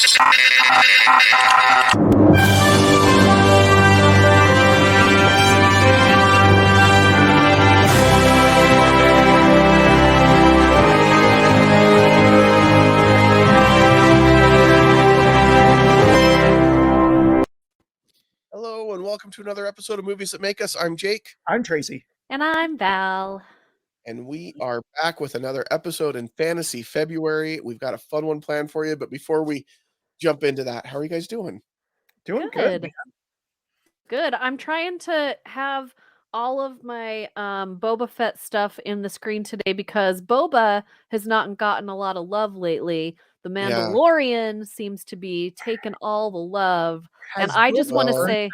Hello and welcome to another episode of Movies That Make Us. I'm Jake. I'm Tracy. And I'm Val. And we are back with another episode in Fantasy February. We've got a fun one planned for you, but before we jump into that, how are you guys doing? Doing good. Good. I'm trying to have all of my Boba Fett stuff in the screen today because Boba has not gotten a lot of love lately. The Mandalorian seems to be taking all the love. And I just want to say,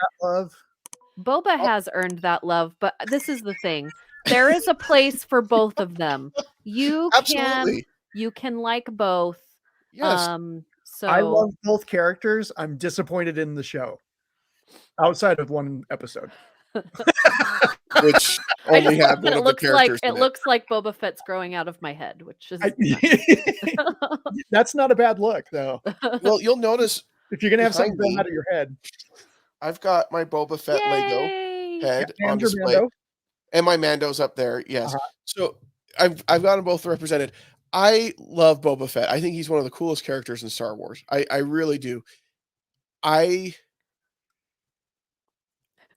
Boba has earned that love, but this is the thing. There is a place for both of them. You can like both. Yes. So I love both characters. I'm disappointed in the show. Outside of one episode. Which only had one of the characters. It looks like Boba Fett's growing out of my head, which is that's not a bad look, though. Well, you'll notice if you're gonna have something going out of your head. I've got my Boba Fett Lego head on display. Mando. And my Mando's up there, yes. So I've got them both represented. I love Boba Fett. I think he's one of the coolest characters in Star Wars. I really do. I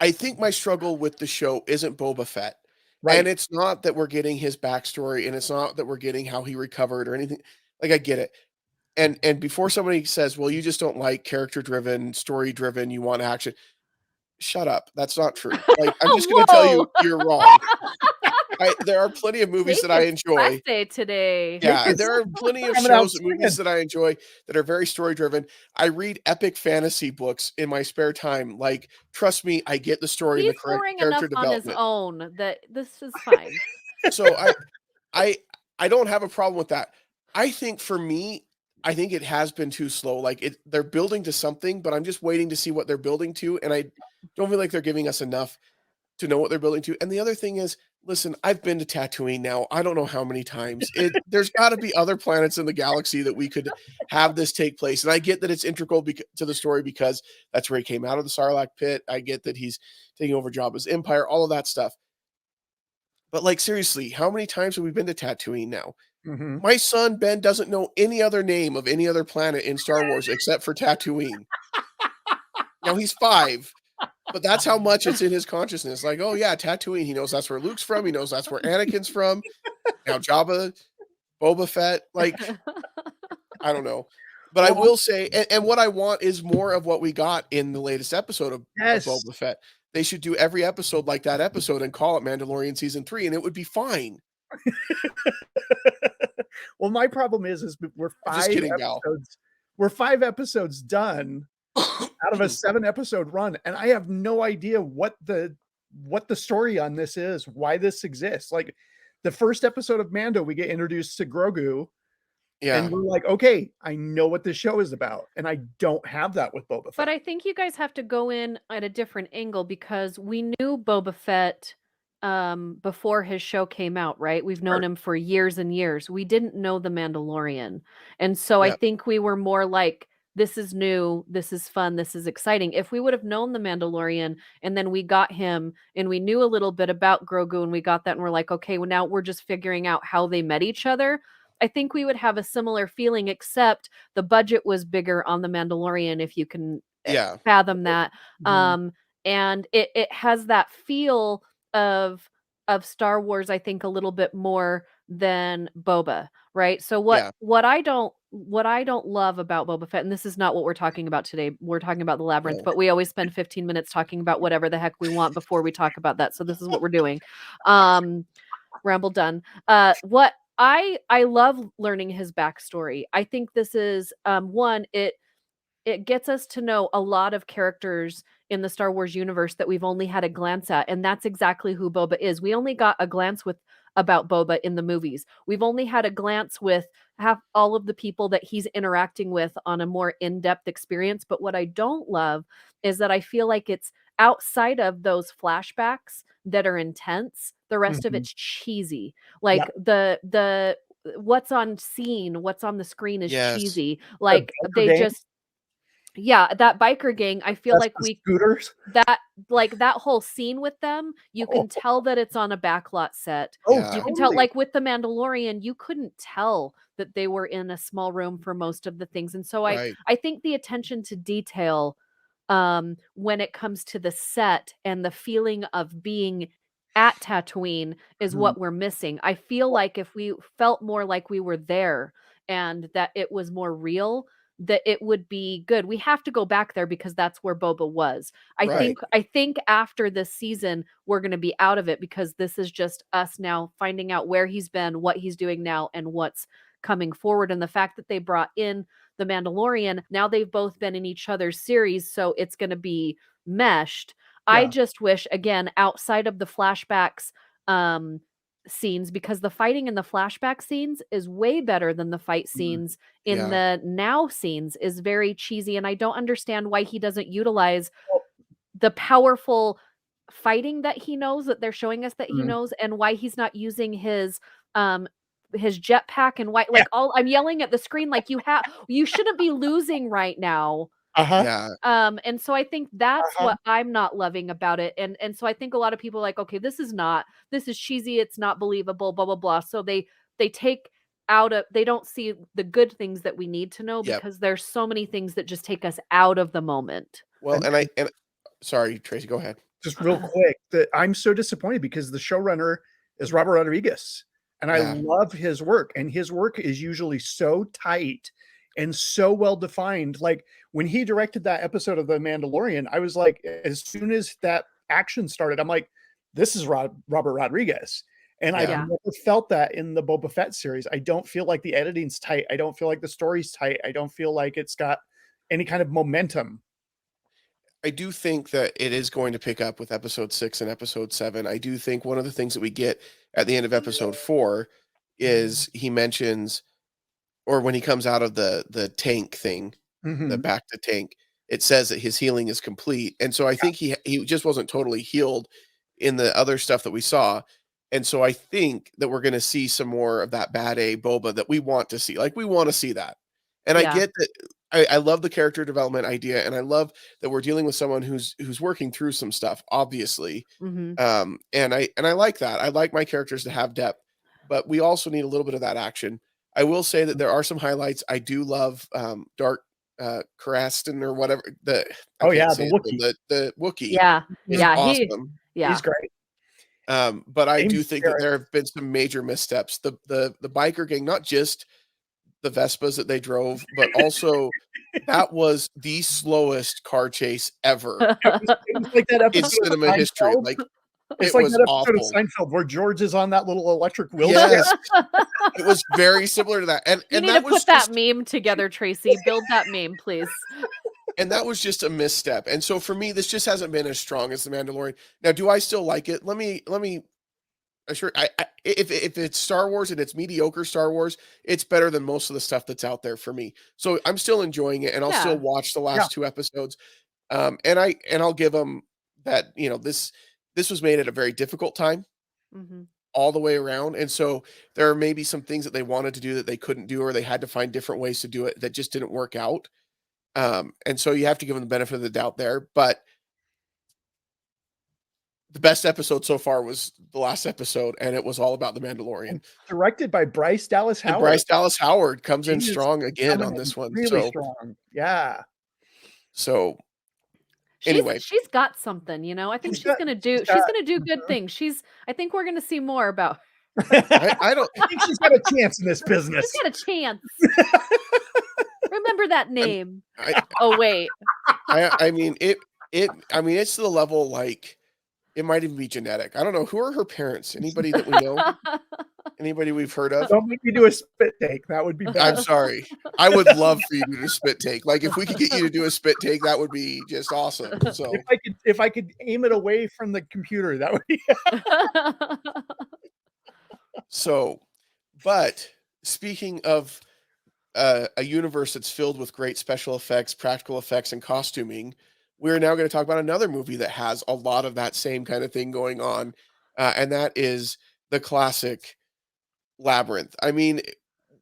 think my struggle with the show isn't Boba Fett. Right. And it's not that we're getting his backstory, and it's not that we're getting how he recovered or anything. Like, I get it. And before somebody says, well, you just don't like character-driven, story-driven, you want action. Shut up. That's not true. Like, I'm just going to tell you, you're wrong. There are plenty of movies that I enjoy. Today. Yeah, there are plenty of shows and movies that I enjoy that are very story-driven. I read epic fantasy books in my spare time. Like, trust me, I get the story and the character development. On his own that this is fine. So I don't have a problem with that. I think for me, I think it has been too slow. Like, they're building to something, but I'm just waiting to see what they're building to, and I don't feel like they're giving us enough to know what they're building to. And the other thing is, listen, I've been to Tatooine now. I don't know how many times. There's got to be other planets in the galaxy that we could have this take place. And I get that it's integral to the story because that's where he came out of the Sarlacc pit. I get that he's taking over Jabba's empire, all of that stuff. But, like, seriously, how many times have we been to Tatooine now? Mm-hmm. My son, Ben, doesn't know any other name of any other planet in Star Wars except for Tatooine. Now, he's 5. But that's how much it's in his consciousness. Like, oh yeah, Tatooine. He knows that's where Luke's from. He knows that's where Anakin's from. Now Jabba, Boba Fett. Like, I don't know. But I will say, and what I want is more of what we got in the latest episode of Boba Fett. They should do every episode like that episode and call it Mandalorian Season 3, and it would be fine. Well, my problem is we're 5 episodes. We're 5 episodes done out of a 7-episode run, and I have no idea what the story on this is, why this exists. Like, the first episode of Mando, we get introduced to Grogu, and we're like, okay, I know what this show is about, and I don't have that with Boba Fett. But I think you guys have to go in at a different angle because we knew Boba Fett before his show came out, right? We've known him for years and years. We didn't know the Mandalorian, and so I think we were more like, this is new, this is fun, this is exciting. If we would have known the Mandalorian and then we got him and we knew a little bit about Grogu and we got that and we're like, okay, well, now we're just figuring out how they met each other, I think we would have a similar feeling, except the budget was bigger on the Mandalorian, if you can fathom that. Mm-hmm. And it has that feel of Star Wars, I think, a little bit more than Boba, right? So what I don't love about Boba Fett, and this is not what we're talking about today. We're talking about the Labyrinth, but we always spend 15 minutes talking about whatever the heck we want before we talk about that. So this is what we're doing. Ramble done. What I love learning his backstory. I think this is one, it gets us to know a lot of characters in the Star Wars universe that we've only had a glance at, and that's exactly who Boba is. We only got a glance about Boba in the movies. We've only had a glance with all of the people that he's interacting with on a more in-depth experience. But what I don't love is that I feel like it's outside of those flashbacks that are intense. The rest of it's cheesy. Like the what's on scene, what's on the screen is cheesy. Like they just Yeah, that biker gang, I feel That's like the scooters. that whole scene with them, you can Oh, tell that it's on a backlot set. oh, Yeah. You can tell, totally. like with the Mandalorian, you couldn't tell that they were in a small room for most of the things. And so Right. I think the attention to detail when it comes to the set and the feeling of being at Tatooine is Mhm. what we're missing. I feel like if we felt more like we were there and that it was more real, that it would be good. We have to go back there because that's where Boba was. Right. I think after this season we're going to be out of it because this is just us now finding out where he's been, what he's doing now and what's coming forward, and the fact that they brought in the Mandalorian, now they've both been in each other's series, so it's going to be meshed. I Yeah. just wish, again, outside of the flashbacks scenes, because the fighting in the flashback scenes is way better than the fight Mhm. scenes in Yeah. the now scenes, is very cheesy, and I don't understand why he doesn't utilize Well, the powerful fighting that he knows, that they're showing us that he mhm. knows, and why he's not using his jetpack, and why, Yeah. like, all I'm yelling at the screen like, you shouldn't be losing right now. Uh-huh. Yeah. And so I think that's Uh-huh. what I'm not loving about it. And so I think a lot of people are like, okay, this is cheesy, it's not believable, blah blah blah. So they take out of they don't see the good things that we need to know Yep. because there's so many things that just take us out of the moment. Well, And and sorry, Tracy, go ahead. just real quick, that I'm so disappointed because the showrunner is Robert Rodriguez, and I Yeah. love his work, and his work is usually so tight and so well defined. Like when he directed that episode of The Mandalorian, I was like, as soon as that action started, I'm like, this is Robert Rodriguez. And I've Yeah. Yeah. never felt that in the Boba Fett series. I don't feel like the editing's tight. I don't feel like the story's tight. I don't feel like it's got any kind of momentum. I do think that it is going to pick up with episode 6 and episode 7. I do think one of the things that we get at the end of episode 4 is he mentions, or when he comes out of the tank thing, the Mhm. back to tank, it says that his healing is complete. And so I think he just wasn't totally healed in the other stuff that we saw. And so I think that we're going to see some more of that bad A Boba that we want to see. Like we want to see that. And I Yeah. get that. I love the character development idea, and I love that we're dealing with someone who's working through some stuff, obviously. Mhm. And I like that. I like my characters to have depth, but we also need a little bit of that action. I will say that there are some highlights. I do love Dark Karastan or whatever I Oh can't yeah, say the his name. Wookiee. The Wookiee Yeah. is Yeah, awesome. He's yeah. great. But I do James think that Jareth. there have been some major missteps. The biker gang, not just the Vespas that they drove, but also that was the slowest car chase ever It was like that in episode of cinema history. Seinfeld. Like It's it like was that episode of awful. Seinfeld where George is on that little electric wheelchair. Yes, it was very similar to that. You And need to that was put that just meme together, Tracy. Build that meme, please. and that was just a misstep. And so for me, this just hasn't been as strong as The Mandalorian. Now, do I still like it? Let me assure if it's Star Wars and it's mediocre Star Wars, it's better than most of the stuff that's out there for me. So I'm still enjoying it, and I'll still Yeah. watch the Yeah. last 2 episodes. And I'll give them that, this was made at a very difficult time Mhm. all the way around. And so there are maybe some things that they wanted to do that they couldn't do, or they had to find different ways to do it that just didn't work out. And so you have to give them the benefit of the doubt there. But the best episode so far was the last episode, and it was all about the Mandalorian. And directed by Bryce Dallas And Howard. Bryce Dallas Howard comes in He is strong again coming on in this one. really strong. Yeah. So anyway, She's got something, I think She's got she's gonna do good things. I think we're gonna see more about I don't I think she's got a chance in this she's business. got a chance. Remember that name. I Oh wait. I mean I mean it's to the level like it might even be genetic. I don't know. Who are her parents? Anybody that we know? Anybody we've heard of? Don't make me do a spit take. That would be I'm bad. sorry. I would love for you to do a spit take. Like if we could get you to do a spit take, that would be just awesome. So If I could aim it away from the computer, that would be so but speaking of a universe that's filled with great special effects, practical effects, and costuming, we're now going to talk about another movie that has a lot of that same kind of thing going on, and that is the classic Labyrinth. I mean,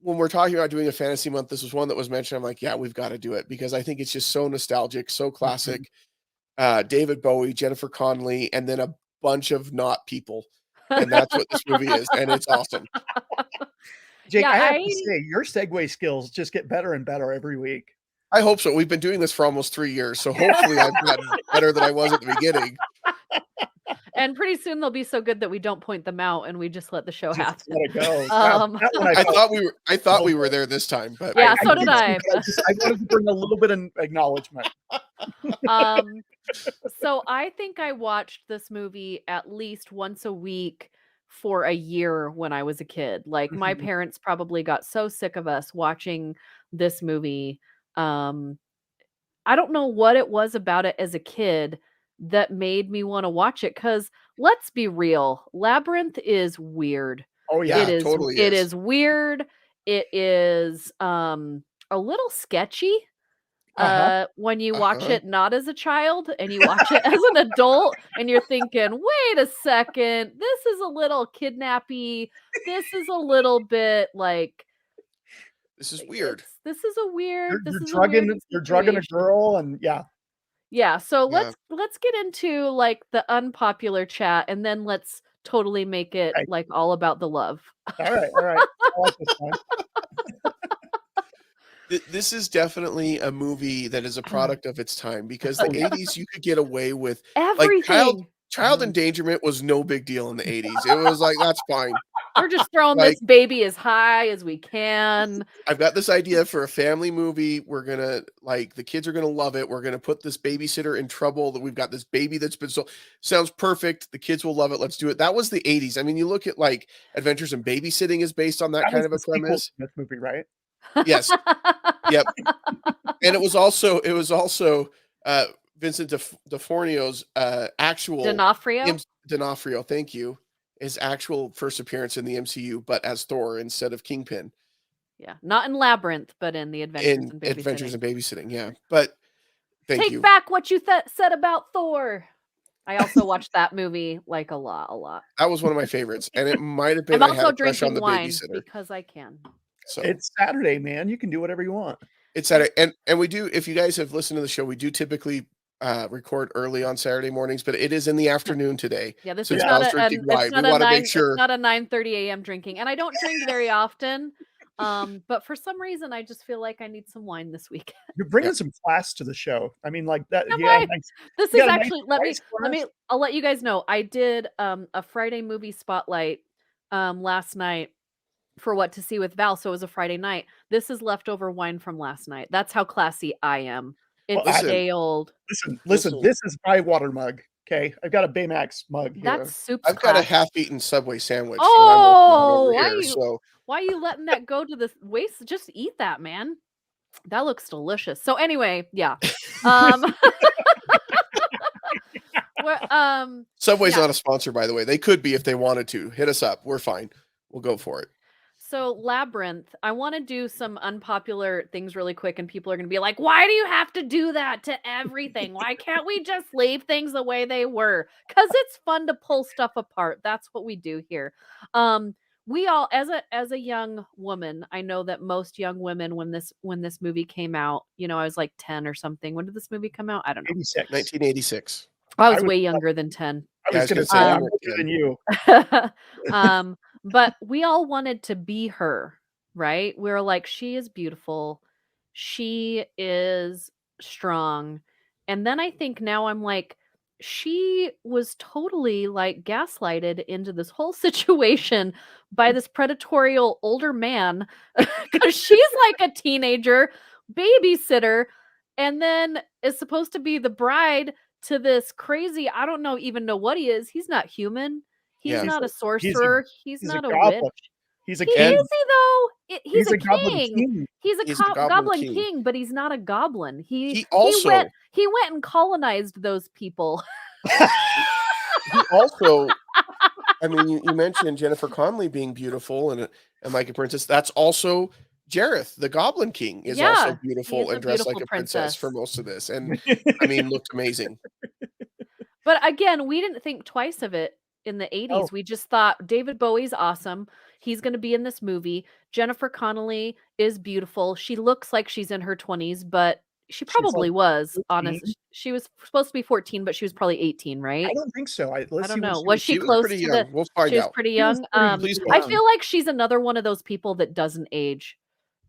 when we're talking about doing a fantasy month, this was one that was mentioned. I'm like, yeah, we've got to do it because I think it's just so nostalgic, so classic. David Bowie, Jennifer Connelly, and then a bunch of not people. And that's what this movie is. And it's awesome. Jake, Yeah, I have to say, your segue skills just get better and better every week. I hope so. We've been doing this for almost 3 years. So hopefully I've gotten better than I was at the beginning. And pretty soon they'll be so good that we don't point them out and we just let the show happen. Let it go. I thought we were there this time, but yeah, so did I. I wanted to bring a little bit of acknowledgement. So I think I watched this movie at least once a week for a year when I was a kid. Like my parents probably got so sick of us watching this movie. I don't know what it was about it as a kid that made me want to watch it, because let's be real, Labyrinth is weird. Oh yeah, it is totally it is weird. It is a little sketchy when you watch it not as a child and you watch it as an adult and you're thinking, wait a second, this is a little kidnappy, this is a little bit like, this is weird. This is a weird. You're drugging a girl, and yeah. So let's get into like the unpopular chat, and then let's totally make it like all about the love. All right. I like this one. This is definitely a movie that is a product of its time, because the 80s you could get away with everything. Like child endangerment was no big deal in the 80s. It was like, that's fine. We're just throwing this baby as high as we can. I've got this idea for a family movie. We're gonna the kids are gonna love it. We're gonna put this babysitter in trouble. That we've got this baby that's been sounds perfect. The kids will love it. Let's do it. That was the 80s. I mean, you look at like Adventures in Babysitting is based on that kind of a premise. This movie, right? Yes. Yep. And it was also Vincent D'Onofrio's actual D'Onofrio, thank you. His actual first appearance in the MCU, but as Thor instead of Kingpin. Yeah, not in Labyrinth, but in the Adventures in Babysitting. Yeah, but thank you. Take back what you said about Thor. I also watched that movie like a lot. That was one of my favorites, and it might have been. I'm also drinking wine because I can. So it's Saturday, man. You can do whatever you want. It's Saturday, and we do. If you guys have listened to the show, we do typically record early on Saturday mornings, but it is in the afternoon today. Yeah, this is not a 9:30 a.m. drinking, and I don't drink very often. But for some reason, I just feel like I need some wine this weekend. You're bringing some class to the show. I mean, like that. This is actually I'll let you guys know. I did a Friday movie spotlight last night for What to See with Val, so it was a Friday night. This is leftover wine from last night. That's how classy I am. It's day old. Listen. This is my water mug. Okay, I've got a Baymax mug here. That's super. I've got a half-eaten Subway sandwich. Oh, why are you letting that go to the waste? Just eat that, man. That looks delicious. So anyway, yeah. Subway's not a sponsor, by the way. They could be if they wanted to. Hit us up. We're fine. We'll go for it. So Labyrinth, I want to do some unpopular things really quick, and people are going to be like, why do you have to do that to everything? Why can't we just leave things the way they were? Because it's fun to pull stuff apart. That's what we do here. We all, as a young woman, I know that most young women, when this movie came out, I was like 10 or something. When did this movie come out? I don't know. 1986. I was way younger than 10. I was going to say I'm older than you. But we all wanted to be her, right? We were like, she is beautiful. She is strong. And then I think now I'm like, she was totally like gaslighted into this whole situation by this predatory older man, because she's like a teenager babysitter and then is supposed to be the bride to this crazy, I don't even know what he is. He's not human. He's not a sorcerer. He's not a witch. He's a king. Is he though? He's a king. He's a goblin king, but he's not a goblin. He went and colonized those people. He also, I mean, you mentioned Jennifer Connelly being beautiful and like a princess. That's also Jareth, the Goblin King, is also beautiful and dressed like a princess for most of this, and I mean, looked amazing. But again, we didn't think twice of it in the 80s. We just thought David Bowie's awesome. He's going to be in this movie. Jennifer Connelly is beautiful. She looks like she's in her 20s, but she probably was, 14? honest. She was supposed to be 14, but she was probably 18, right? I don't think so. I Let's see don't what know. Was she She was close pretty to the young. We'll find She was out. pretty She was young. pretty Please I young. feel like she's another one of those people that doesn't age.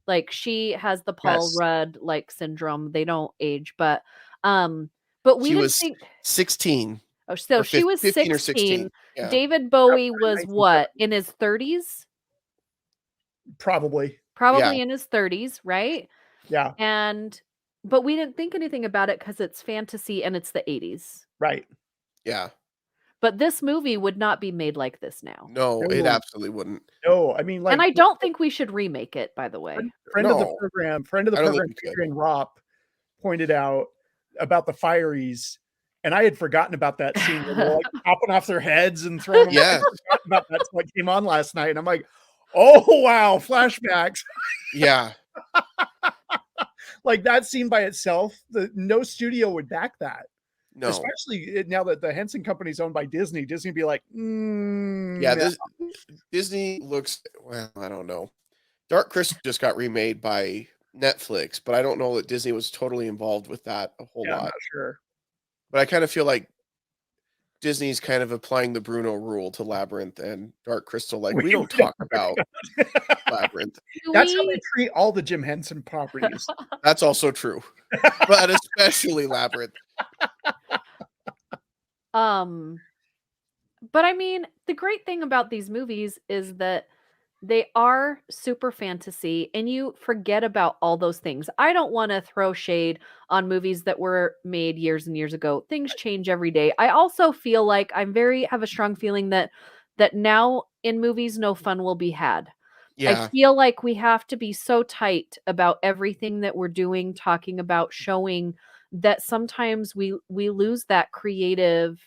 Like she has the Paul Yes. Rudd like syndrome. They don't age, but we She didn't was think 16 oh, so or she was 15 or 16. 16. Yeah. David Bowie Probably was what, 1970. in his 30s? Probably. Probably Yeah. in his 30s, right? Yeah. But we didn't think anything about it because it's fantasy and it's the 80s. Right. Yeah. But this movie would not be made like this now. No, it No. absolutely wouldn't. No, I mean, like, And I don't think we should remake it, by the way. friend of the No. program, I don't think we could. Adrian Ropp pointed out about the Fireys, and I had forgotten about that scene where they're like popping off their heads and throwing them. Yes. I forgot about that's what came on last night, and I'm like, oh wow, flashbacks. Yeah. Like that scene by itself, no studio would back that. No. Especially now that the Henson company's owned by Disney. Disney would be like, Yeah, Disney looks, well, I don't know. Dark Crystal just got remade by Netflix, but I don't know that Disney was totally involved with that a whole yeah, I'm lot. not sure. But I kind of feel like Disney's kind of applying the Bruno rule to Labyrinth and Dark Crystal. Like, we don't talk about Labyrinth. That's how they treat all the Jim Henson properties. That's also true, but especially Labyrinth. But I mean, the great thing about these movies is that they are super fantasy and you forget about all those things. I don't want to throw shade on movies that were made years and years ago. Things change every day. I also feel like have a strong feeling that now in movies no fun will be had. I Yeah. feel like we have to be so tight about everything that we're doing, talking about, showing, that sometimes we lose that creative.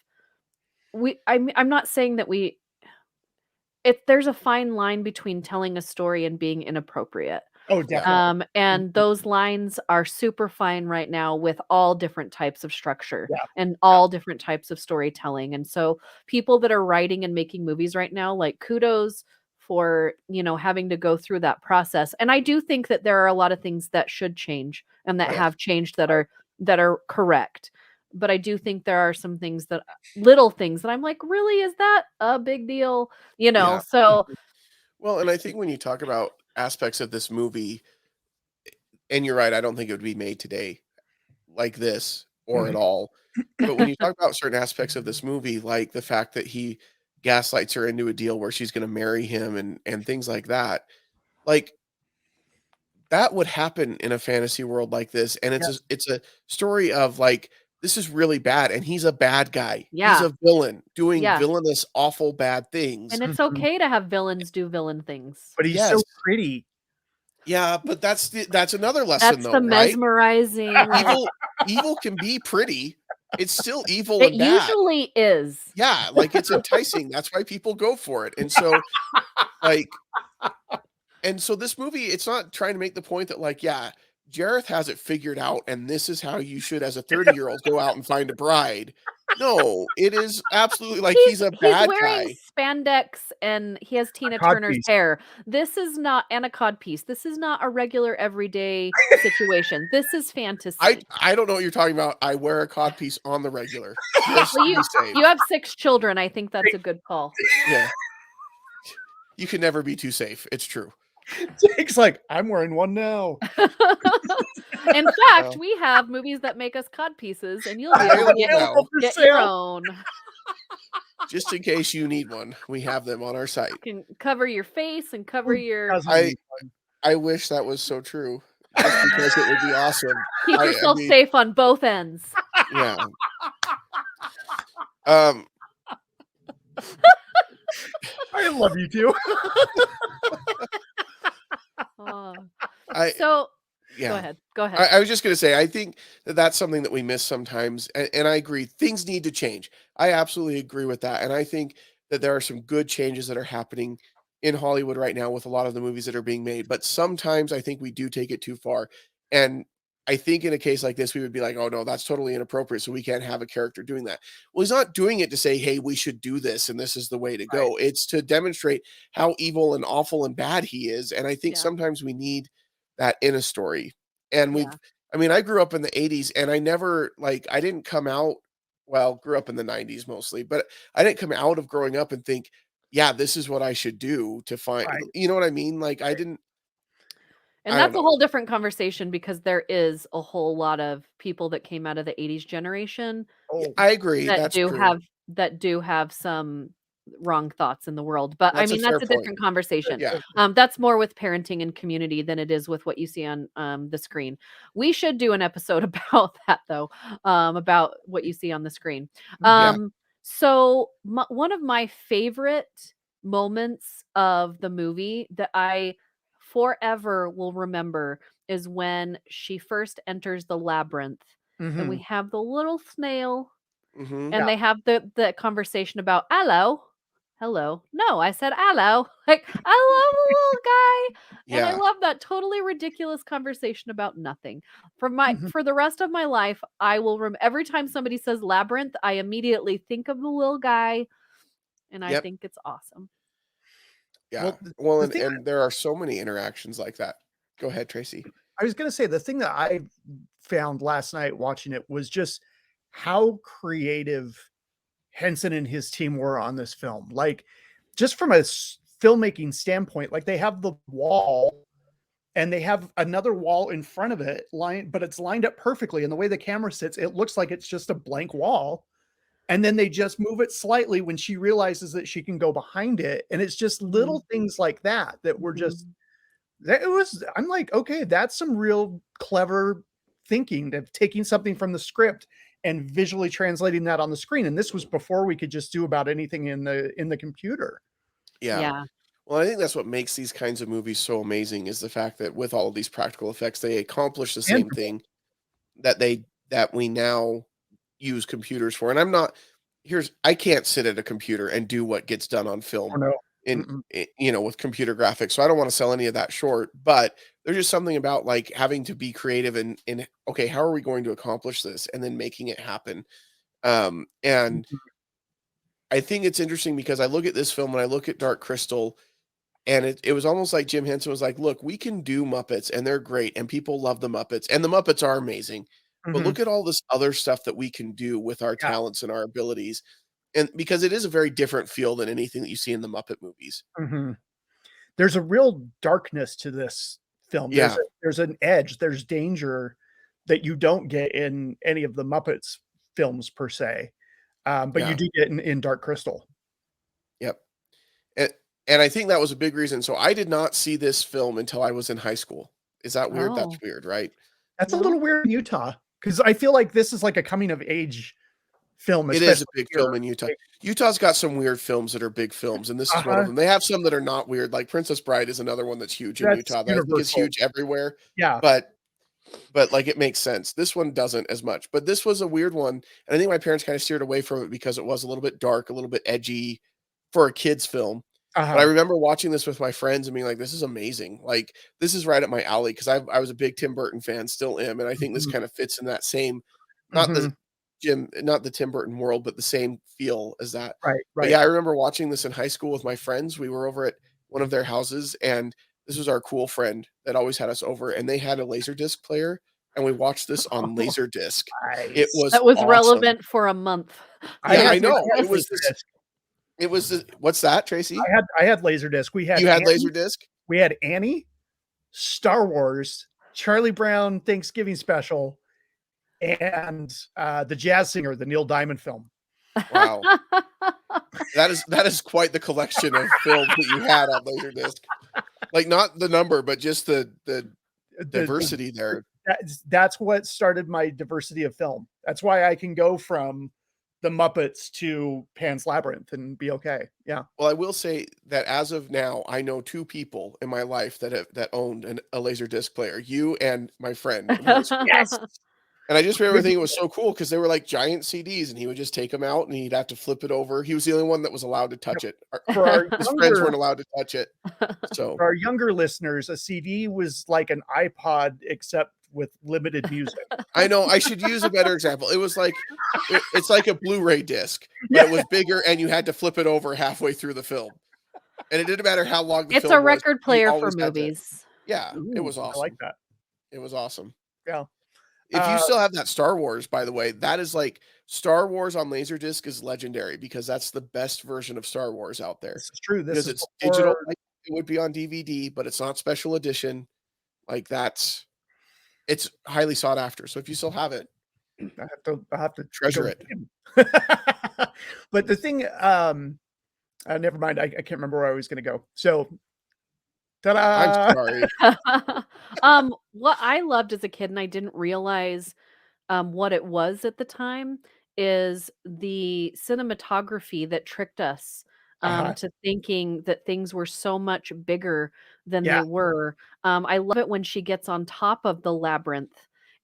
I'm not saying that there's a fine line between telling a story and being inappropriate. Oh, definitely. And those lines are super fine right now with all different types of structure and Yeah. all different types of storytelling. And so people that are writing and making movies right now, like, kudos for, having to go through that process. And I do think that there are a lot of things that should change and that Yeah. have changed that are correct. But I do think there are some things little things that I'm like, really, is that a big deal? Yeah. So Well, and I think when you talk about aspects of this movie, and you're right, I don't think it would be made today like this or at all. But when you talk about certain aspects of this movie, like the fact that he gaslights her into a deal where she's going to marry him and things like that, like that would happen in a fantasy world like this. And it's a story of like, this is really bad, and he's a bad guy. Yeah. He's a villain doing Yeah. villainous, awful, bad things. And it's okay to have villains do villain things. But he's so pretty. Yeah, but that's another lesson, That's though, the right? mesmerizing. Evil can be pretty. It's still evil It and bad. usually is. Yeah, like it's enticing. That's why people go for it. And so, this movie, it's not trying to make the point that, like, yeah, Jareth has it figured out, and this is how you should, as a 30-year-old, go out and find a bride. No, it is absolutely like he's a bad He's wearing guy. spandex and he has Tina Turner's hair. This is not a cod piece. This is not a regular everyday situation. This is fantasy. I don't know what you're talking about. I wear a cod piece on the regular. Well, you have 6 children. I think that's a good call. Yeah. You can never be too safe. It's true. Jake's like, I'm wearing one now. In fact, we have movies that make us cod pieces, and you'll be able to get your own. Just in case you need one, we have them on our site. You can cover your face and cover your... I wish that was so true. Just because it would be awesome. Keep yourself safe on both ends. Yeah. I love you too. Go ahead. I was just going to say, I think that's something that we miss sometimes. And I agree. Things need to change. I absolutely agree with that. And I think that there are some good changes that are happening in Hollywood right now with a lot of the movies that are being made. But sometimes I think we do take it too far. And I think in a case like this, we would be like, oh no, that's totally inappropriate. So we can't have a character doing that. Well, he's not doing it to say, hey, we should do this and this is the way to go. It's to demonstrate how evil and awful and bad he is. And I think sometimes we need that in a story. And I grew up in the 80s and I never I didn't come out, grew up in the 90s mostly, but I didn't come out of growing up and think, yeah, this is what I should do to find, you know what I mean? I didn't. And that's a whole different conversation because there is a whole lot of people that came out of the 80s generation. I agree. That's true. That do have some wrong thoughts in the world. But that's a different conversation. Yeah. That's more with parenting and community than it is with what you see on the screen. We should do an episode about that though, about what you see on the screen. So one of my favorite moments of the movie that I forever will remember is when she first enters the labyrinth and we have the little snail and they have the conversation about hello. No, I said hello. I love the little guy. And I love that totally ridiculous conversation about nothing. For the rest of my life, I will every time somebody says labyrinth, I immediately think of the little guy and I think it's awesome. Yeah. Well, and there are so many interactions like that. Go ahead, Tracy. I was going to say the thing that I found last night watching it was just how creative Henson and his team were on this film. Just from a filmmaking standpoint, they have the wall and they have another wall in front of it but it's lined up perfectly. And the way the camera sits, it looks like it's just a blank wall. And then they just move it slightly when she realizes that she can go behind it. And it's just little things like that were just, I'm like, okay, that's some real clever thinking of taking something from the script and visually translating that on the screen. And this was before we could just do about anything in the computer. Yeah. Well, I think that's what makes these kinds of movies so amazing is the fact that with all of these practical effects, they accomplish the same thing that we now use computers for. And I can't sit at a computer and do what gets done on film with computer graphics. So I don't want to sell any of that short, but there's just something about having to be creative and okay, how are we going to accomplish this? And then making it happen. And I think it's interesting because I look at this film and I look at Dark Crystal and it was almost like Jim Henson was like, look, we can do Muppets and they're great and people love the Muppets and the Muppets are amazing. But look at all this other stuff that we can do with our talents and our abilities. And because it is a very different feel than anything that you see in the Muppet movies. There's a real darkness to this film. Yeah. There's an edge, there's danger that you don't get in any of the Muppets films per se. But you do get in Dark Crystal. Yep. And I think that was a big reason. So I did not see this film until I was in high school. Is that weird? That's weird, right? That's a little weird in Utah. Because I feel like this is like a coming of age film. It is a big film in Utah. Utah's got some weird films that are big films, and this is one of them. They have some that are not weird. Like Princess Bride is another one that's huge in Utah. That I think is huge everywhere. Yeah. But it makes sense. This one doesn't as much. But this was a weird one. And I think my parents kind of steered away from it because it was a little bit dark, a little bit edgy for a kid's film. But I remember watching this with my friends and being like, this is amazing. This is right up my alley because I was a big Tim Burton fan, still am. And I think this kind of fits in that same, not the Tim Burton world, but the same feel as that. Right. But yeah, I remember watching this in high school with my friends. We were over at one of their houses and this was our cool friend that always had us over and they had a Laserdisc player and we watched this on Laserdisc. Nice. That was awesome. Relevant for a month. Yeah, I know. It was what's that, Tracy? I had Laserdisc. You had Laserdisc? We had Annie, Star Wars, Charlie Brown Thanksgiving Special, and the Jazz Singer, the Neil Diamond film. Wow. That is quite the collection of films that you had on Laserdisc. Not the number, but just the diversity there. That's what started my diversity of film. That's why I can go from the Muppets to Pan's Labyrinth and be okay. Yeah. Well, I will say that as of now, I know two people in my life that owned a Laserdisc player. You and my friend. Yes. And I just remember thinking it was so cool because they were like giant CDs, and he would just take them out and he'd have to flip it over. He was the only one that was allowed to touch it. His friends weren't allowed to touch it. So for our younger listeners, a CD was like an iPod, except limited music. I know I should use a better example. It was like it's like a Blu-ray disc, but it was bigger, and you had to flip it over halfway through the film, and it didn't matter how long the It's film a was. record player for always had to- movies. Yeah, it Ooh, was awesome. I like that. It was awesome. Yeah. If you still have that Star Wars, by the way, that is like Star Wars on Laserdisc is legendary because that's the best version of Star Wars out there. This is true. This Because is it's before- digital, like it would be on DVD, but it's not special edition. Like it's highly sought after. So if you still have it, I'll have to treasure go it. But the thing, never mind. I can't remember where I was going to go. So, ta-da! I'm sorry. What I loved as a kid, and I didn't realize what it was at the time, is the cinematography that tricked us to thinking that things were so much bigger than Yeah. they were. I love it when she gets on top of the labyrinth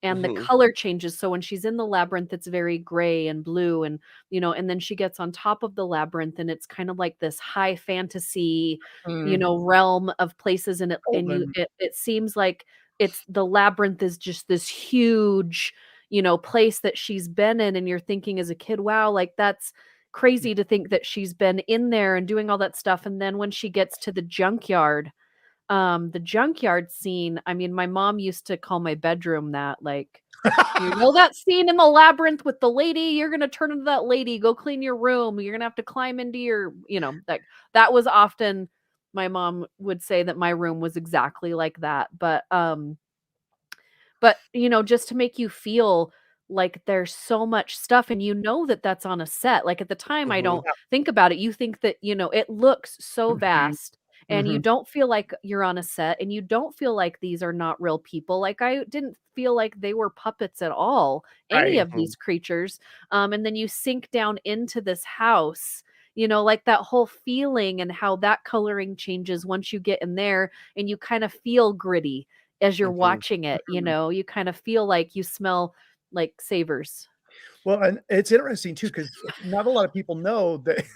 and the Mhm. color changes. So when she's in the labyrinth, it's very gray and blue, and and then she gets on top of the labyrinth, and it's kind of like this high fantasy, realm of places, and Golden. it seems like the labyrinth is just this huge, place that she's been in, and you're thinking as a kid, wow, like that's crazy to think that she's been in there and doing all that stuff. And then when she gets to the junkyard scene, I mean, my mom used to call my bedroom that, like, that scene in the labyrinth with the lady, you're gonna turn into that lady, go clean your room, you're gonna have to climb into your, that was often, my mom would say that my room was exactly like that. But just to make you feel like there's so much stuff, and that that's on a set. Like at the time, I Mhm. don't think about it. You think that, it looks so vast, and you don't feel like you're on a set, and you don't feel like these are not real people. Like I didn't feel like they were puppets at all, any Right. of these creatures. And then you sink down into this house, like that whole feeling and how that coloring changes once you get in there, and you kind of feel gritty as you're Mhm. watching it. You kind of feel like you smell like savers. Well, and it's interesting too, because not a lot of people know that.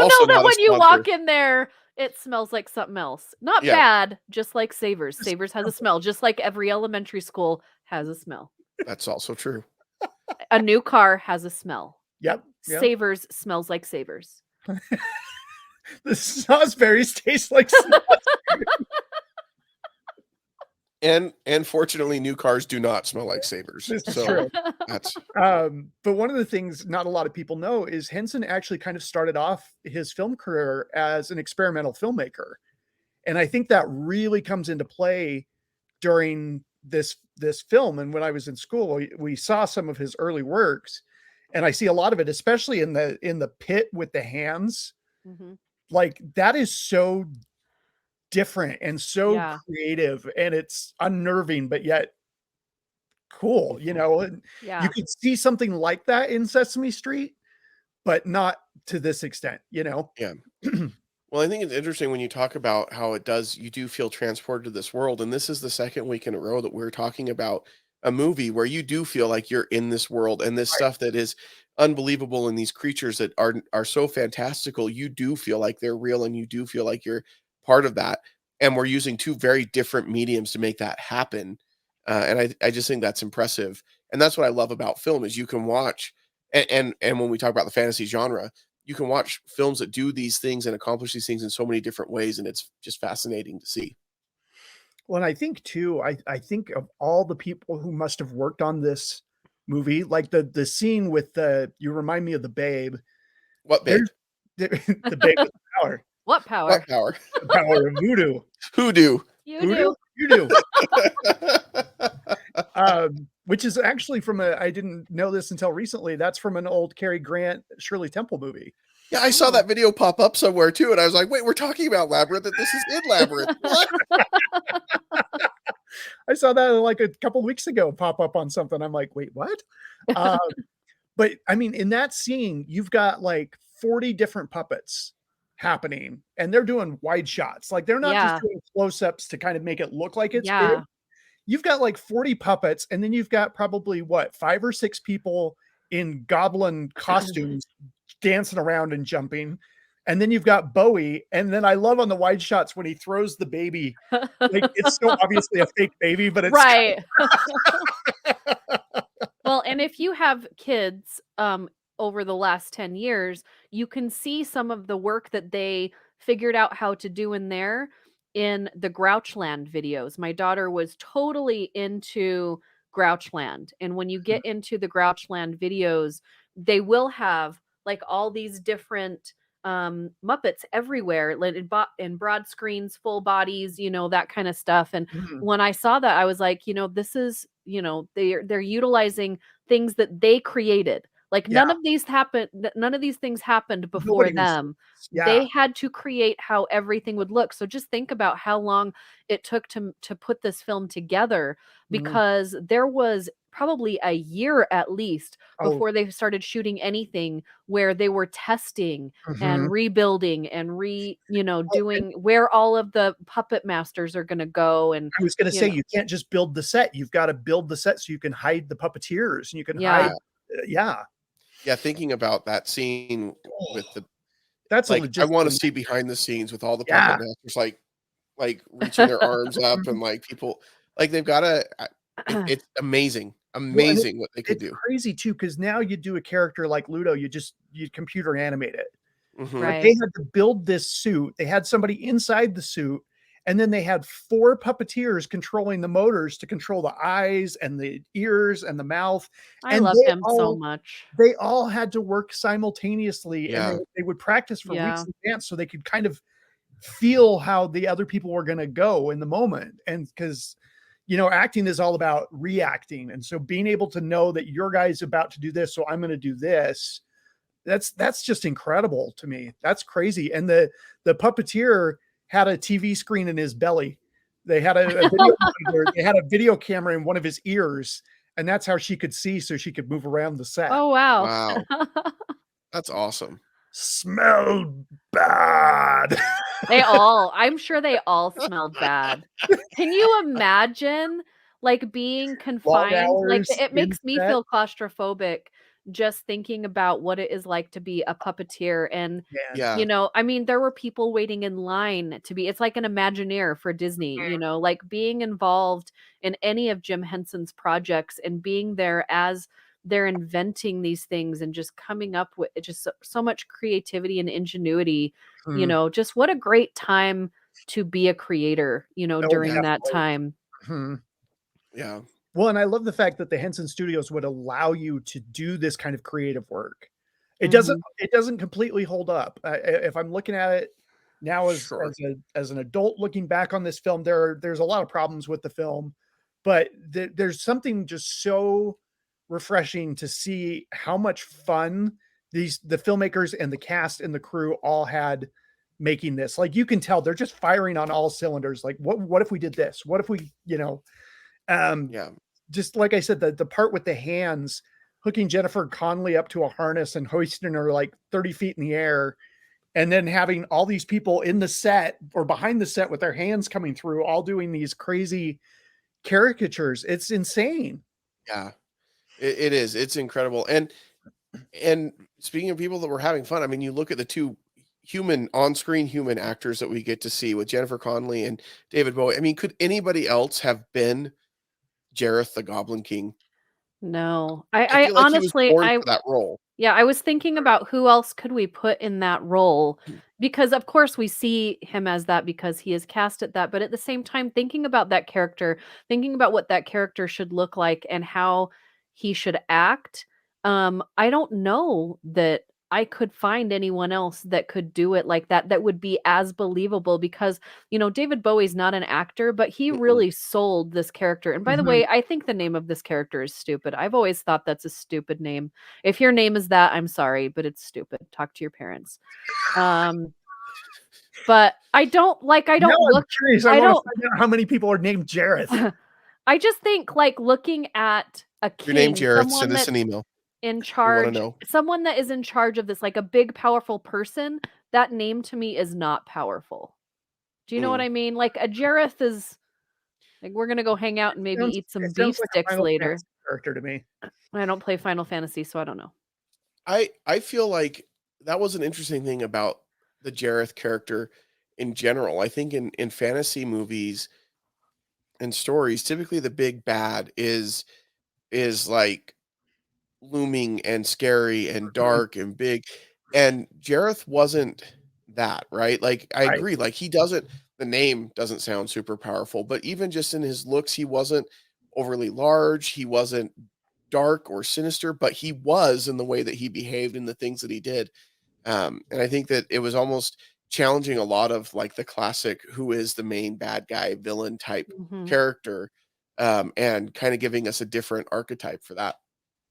Also That not a when you sponsor. walk in there, it smells like something else. Not Yeah. bad, just like Savers. Savers has a smell, just like every elementary school has a smell. That's also true. A new car has a smell. Yep. Savers smells like Savers. The snozzberries taste like snozzberries. And fortunately, new cars do not smell like Savers. This is So true. that's But one of the things not a lot of people know is Henson actually kind of started off his film career as an experimental filmmaker. And I think that really comes into play during this film. And when I was in school, we saw some of his early works, and I see a lot of it, especially in the pit with the hands. Mhm. Like that is so different and so Yeah. creative, and it's unnerving, but yet cool, and Yeah. you could see something like that in Sesame Street, but not to this extent, yeah. Well, I think it's interesting when you talk about how you do feel transported to this world. And this is the second week in a row that we're talking about a movie where you do feel like you're in this world and this Right. stuff that is unbelievable, and these creatures that are so fantastical. You do feel like they're real, and you do feel like you're part of that. And we're using two very different mediums to make that happen. And I just think that's impressive. And that's what I love about film is you can watch and when we talk about the fantasy genre, you can watch films that do these things and accomplish these things in so many different ways, and it's just fascinating to see. Well, and I think too, I think of all the people who must have worked on this movie, like the scene with you remind me of the babe. What babe? The babe with the power. What power? What power? The power of voodoo. Hoodoo. You Voodoo? do. You do. Which is actually I didn't know this until recently. That's from an old Cary Grant, Shirley Temple movie. Yeah, I saw that video pop up somewhere too, and I was like, "Wait, we're talking about Labyrinth? That this is in Labyrinth? What?" I saw that like a couple weeks ago pop up on something. I'm like, wait, what? But I mean, in that scene, you've got like 40 different puppets happening, and they're doing wide shots. Like they're not just doing close-ups to kind of make it look like it's big. You've got like 40 puppets, and then you've got probably 5 or 6 people in goblin costumes dancing around and jumping. And then you've got Bowie, and then I love on the wide shots when he throws the baby. Like, it's so obviously a fake baby, but it's right. Well, and if you have kids over the last 10 years, you can see some of the work that they figured out how to do in there in the Grouchland videos. My daughter was totally into Grouchland. And when you get into the Grouchland videos, they will have like all these different Muppets everywhere, like in broad screens, full bodies, that kind of stuff. And when I saw that, I was like, this is, they're utilizing things that they created. Like none of these things happened before them. They had to create how everything would look. So just think about how long it took to put this film together, because there was probably a year at least before they started shooting anything where they were testing and rebuilding and doing where all of the puppet masters are going to go. And I was going to say, you can't just build the set. You've got to build the set so you can hide the puppeteers and you can hide. Yeah. Thinking about that scene with that's like, I want to see behind the scenes with all the puppet masters, like reaching their arms up and like people, like they've got to, it's amazing what they could do. It's crazy too, because now you do a character like Ludo, you computer animate it. Right. But they had to build this suit. They had somebody inside the suit, and then they had 4 puppeteers controlling the motors to control the eyes and the ears and the mouth. I love him so much. They all had to work simultaneously, and they would practice for weeks in advance so they could kind of feel how the other people were going to go in the moment. And because acting is all about reacting. And so being able to know that your guy's about to do this, so I'm going to do this, that's just incredible to me. That's crazy. And the puppeteer had a TV screen in his belly. They had a video they had a video camera in one of his ears, and that's how she could see, so she could move around the set. Oh, wow. That's awesome. Smelled bad. I'm sure they all smelled bad. Can you imagine like being confined? Like it makes me feel claustrophobic just thinking about what it is like to be a puppeteer. And I mean, there were people waiting in line to be, it's like an Imagineer for Disney, like being involved in any of Jim Henson's projects and being there as they're inventing these things and just coming up with just so much creativity and ingenuity. Just what a great time to be a creator, during that time. Yeah. Well, and I love the fact that the Henson Studios would allow you to do this kind of creative work. It doesn't completely hold up. If I'm looking at it now as an adult looking back on this film, there's a lot of problems with the film, but there's something just so refreshing to see how much fun the filmmakers and the cast and the crew all had making this. Like, you can tell they're just firing on all cylinders. Like, what if we did this? What if we, just like I said, the part with the hands hooking Jennifer Connelly up to a harness and hoisting her like 30 feet in the air, and then having all these people in the set or behind the set with their hands coming through, all doing these crazy caricatures. It's insane. Yeah, it is. It's incredible. And speaking of people that were having fun, I mean, you look at the 2 on-screen human actors that we get to see with Jennifer Connelly and David Bowie. I mean, could anybody else have been Jareth the Goblin King? No, I feel like honestly, he was born for that role. Yeah, I was thinking about who else could we put in that role, because of course we see him as that because he is cast at that. But at the same time, thinking about that character, thinking about what that character should look like and how he should act, I don't know that I could find anyone else that could do it like that, that would be as believable, because, David Bowie's not an actor, but he really sold this character. And by the way, I think the name of this character is stupid. I've always thought that's a stupid name. If your name is that, I'm sorry, but it's stupid. Talk to your parents. But I don't look. I'm curious. I don't find out how many people are named Jareth. I just think like looking at a king. Your name Jareth. Send us an email. In charge, someone that is in charge of this, like a big, powerful person, that name to me is not powerful. Do you know what I mean? Like a Jareth is like, we're going to go hang out and maybe eat some beef sticks later. Character to me. I don't play Final Fantasy, so I don't know. I feel like that was an interesting thing about the Jareth character in general. I think in fantasy movies and stories, typically the big bad is like looming and scary and Mhm. dark and big. And Jareth wasn't that, right? Like I Right. agree, like he doesn't the name doesn't sound super powerful, but even just in his looks, he wasn't overly large, he wasn't dark or sinister, but he was in the way that he behaved and the things that he did. And I think that it was almost challenging a lot of like the classic who is the main bad guy villain type Mhm. character, and kind of giving us a different archetype for that,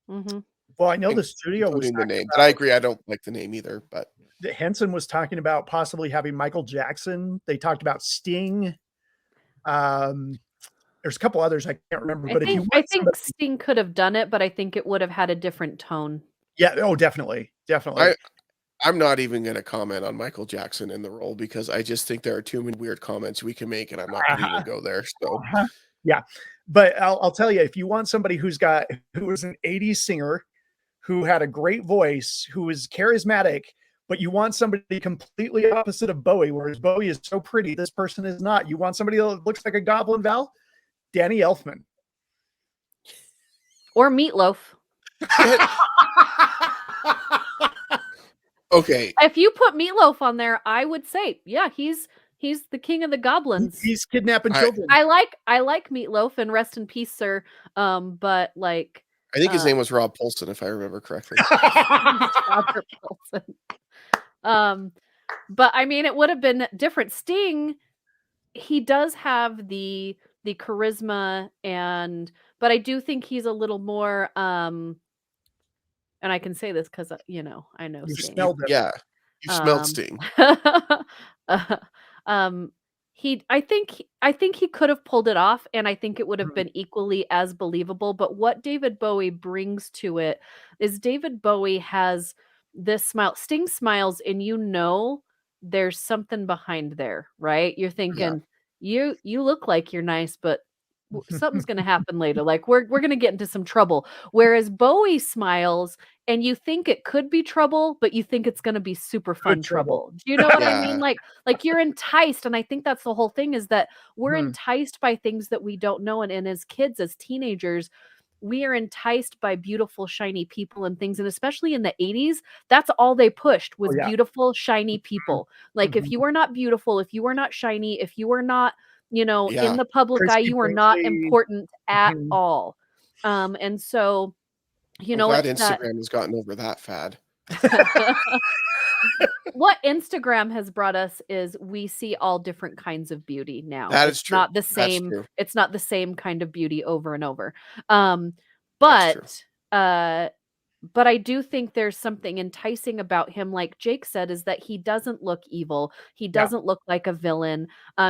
Mhm. Well, I know in- the studio was including the talking name. But I about agree, I don't like the name either. But that Henson was talking about possibly having Michael Jackson. They talked about Sting. Um, there's a couple others I can't remember, I but if you think I want think somebody, Sting could have done it, but I think it would have had a different tone. yeah, oh, definitely, definitely. I I'm not even going to comment on Michael Jackson in the role because I just think there are too many weird comments we can make, and I'm not going to even go there. So Uh-huh. Yeah, but I'll tell you, if you want somebody who was an '80s singer, who had a great voice, who is charismatic, but you want somebody completely opposite of Bowie, whereas Bowie is so pretty, this person is not. You want somebody that looks like a Goblin Val? Danny Elfman. Or Meatloaf. Get okay. If you put Meatloaf on there, I would say, yeah, he's the king of the goblins. He's kidnapping I children. I like Meatloaf and rest in peace, sir. But like I think his uh name was Rob Paulson, if I remember correctly. Robert Wilson. But I mean it would have been different. Sting, he does have the charisma and but I do think he's a little more and I can say this because I know You Sting. smelled him. Yeah, you smelled Um, Sting. uh, um, I think he could have pulled it off, and I think it would have Mhm. been equally as believable. But what David Bowie brings to it is David Bowie has this smile. Sting smiles, and there's something behind there, right? You're Yeah, thinking you look like you're nice, but something's going to happen later. Like we're going to get into some trouble. Whereas Bowie smiles and you think it could be trouble, but you think it's gonna be super Good fun trouble. trouble. Do you know what I mean? yeah, Like you're enticed, and I think that's the whole thing is that we're Mhm. enticed by things that we don't know, and as kids, as teenagers, we are enticed by beautiful, shiny people and things, and especially in the 80s, that's all they pushed Oh, was yeah. beautiful, shiny people. Like, if Mhm. you were not beautiful, if you were not shiny, if you were not, in yeah. the public eye, Christy you were not Brinkley. important at Mhm. all. And so, I'm glad it's that Instagram has gotten over that fad. what Instagram has brought us is we see all different kinds of beauty now. That is true. That's true. It's not the same kind of beauty over and over. That's true. But uh but I do think there's something enticing about him, like Jake said, is that he doesn't look evil. He Yeah. doesn't look like a villain.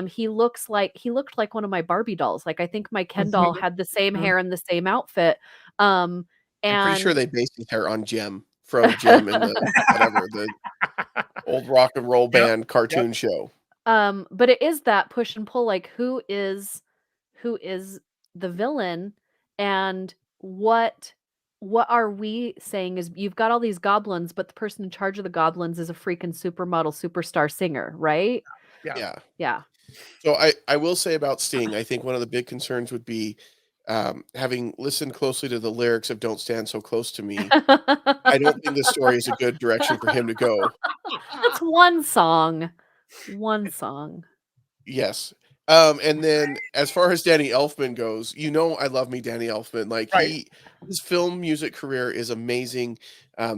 He looked like one of my Barbie dolls. Like I think my Ken doll Mhm. had the same Mhm. hair and the same outfit. Um I'm pretty sure and they based his hair on Jem from Jem and the whatever, the old rock and roll Yep. band Yep. cartoon show. But it is that push and pull, like who is the villain and what are we saying is you've got all these goblins, but the person in charge of the goblins is a freaking supermodel superstar singer, right? Yeah. Yeah. Yeah. So I will say about Sting, I think one of the big concerns would be, having listened closely to the lyrics of "Don't Stand So Close to Me." I don't think this story is a good direction for him to go. That's one song. One song. Yes. And then as far as Danny Elfman goes, I love me Danny Elfman. Like Right. his film music career is amazing.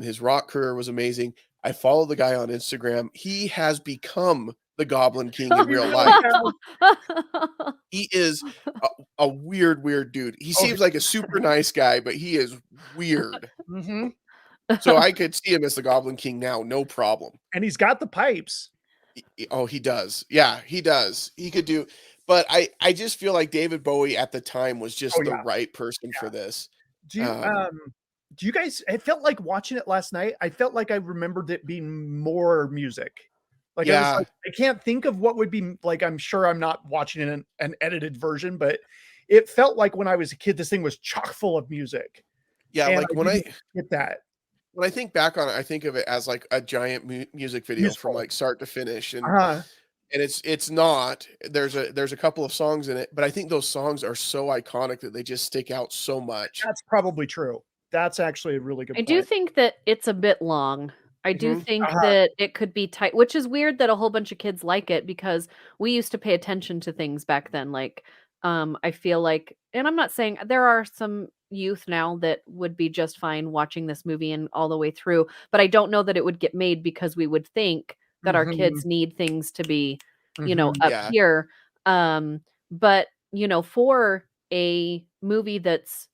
His rock career was amazing. I follow the guy on Instagram. He has become the Goblin King in He real really life. has. He is a weird, weird dude. He Oh, seems like a super nice guy, but he is weird. mhm. So I could see him as the Goblin King now, no problem. And he's got the pipes. Oh, he does. Yeah, he does. He could do, but I just feel like David Bowie at the time was Oh, just the yeah. right person Yeah. for this. Do you, Um, do you guys it felt like watching it last night, I felt like I remembered it being more music. Like, I was yeah, like, I can't think of what would be like, I'm sure I'm not watching an edited version, but it felt like when I was a kid, this thing was chock full of music, yeah, and like I when I didn't get that. when I think back on it, I think of it as like a giant music video Musical. from like start to finish, and it's not. There's a couple of songs in it, but I think those songs are so iconic that they just stick out so much. That's probably true. That's actually a really good I point. do think that it's a bit long. I do think Uh-huh. that it could be tight, which is weird that a whole bunch of kids like it because we used to pay attention to things back then. Like, I feel like, and I'm not saying there are some youth now that would be just fine watching this movie and all the way through, but I don't know that it would get made because we would think that our kids need things to be, up Yeah. here. But for a movie that's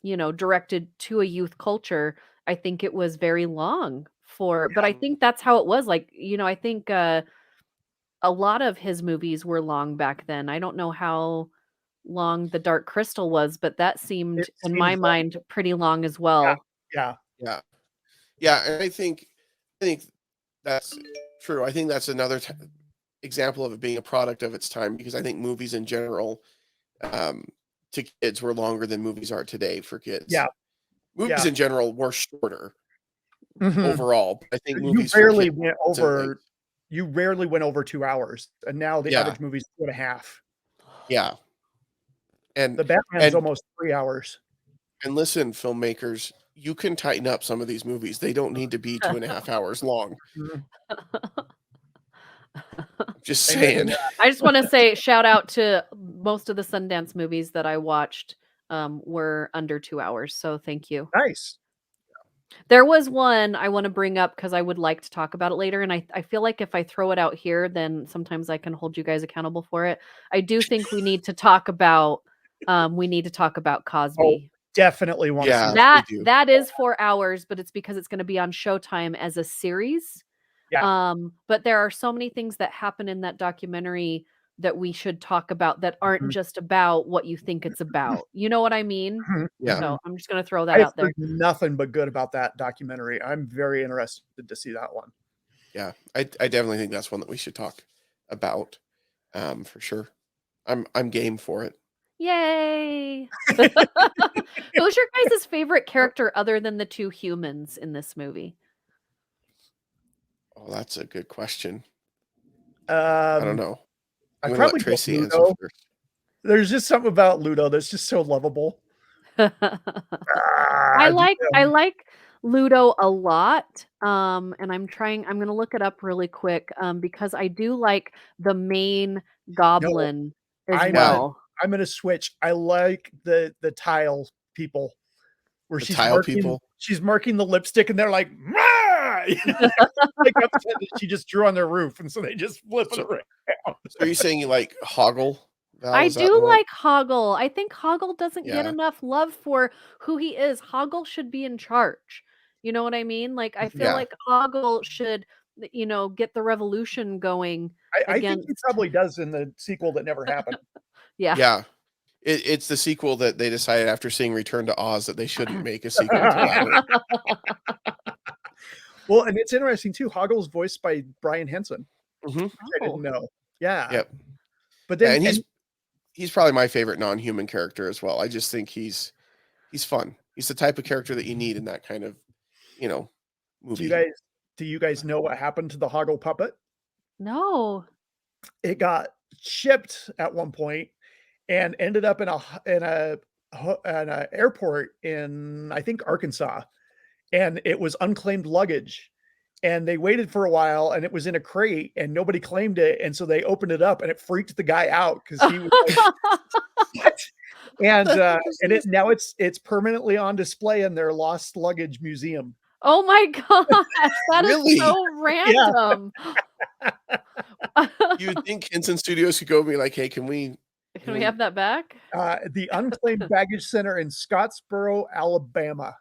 directed to a youth culture, I think it was very long but I think that's how it was. Like, I think a lot of his movies were long back then. I don't know how long The Dark Crystal was, but that seemed in my mind pretty long as well. Yeah. And I think that's true. I think that's another example of it being a product of its time, because I think movies in general to kids were longer than movies are today for kids. Yeah. Movies in general were shorter Mhm. overall. I think You movies rarely for kids went over 2 hours, and now the average movie is 2.5. Yeah. And The Batman's almost 3 hours. And listen, filmmakers, you can tighten up some of these movies. They don't need to be 2.5 hours long. Just saying. I just want to say shout out to most of the Sundance movies that I watched were under 2 hours. So thank you. Nice. There was one I want to bring up because I would like to talk about it later. And I feel like if I throw it out here, then sometimes I can hold you guys accountable for it. I do think we need to talk about Cosby. Definitely want to see that. That is 4 hours, but it's because it's going to be on Showtime as a series. Yeah. But there are so many things that happen in that documentary that we should talk about that aren't just about what you think it's about. You know what I mean? Yeah. So I'm just going to throw that out there. Nothing but good about that documentary. I'm very interested to see that one. Yeah, I definitely think that's one that we should talk about for sure. I'm game for it. Yay! Who's your guys' favorite character other than the two humans in this movie? Oh, that's a good question. I don't know. I'm gonna let Tracy answer first. There's just something about Ludo that's just so lovable. I like Ludo a lot. And I'm gonna look it up really quick because I do like the main goblin as well. I'm gonna switch. I like the tile people where she's marking the lipstick and they're like, like upset that she just drew on their roof, and so they just flip it around. So are you saying you like Hoggle? I do like Hoggle. I think Hoggle doesn't get enough love for who he is. Hoggle should be in charge. You know what I mean? Like, I feel like Hoggle should, get the revolution going. I think he probably does in the sequel that never happened. Yeah. It's the sequel that they decided after seeing Return to Oz that they shouldn't make a sequel to Labyrinth. Well, and it's interesting too. Hoggle's voiced by Brian Henson. Mm-hmm. I didn't know. Yeah. Yep. But then he's probably my favorite non-human character as well. I just think he's fun. He's the type of character that you need in that kind of, movie. Do you guys know what happened to the Hoggle puppet? No. It got shipped at one point and ended up in an airport in, I think, Arkansas, and it was unclaimed luggage. And they waited for a while, and it was in a crate, and nobody claimed it, and so they opened it up, and it freaked the guy out because he was like, and now it's permanently on display in their lost luggage museum. Oh my gosh, that is so random. You'd think Henson Studios could go and be like, hey, can we have that back? The Unclaimed Baggage Center in Scottsboro, Alabama.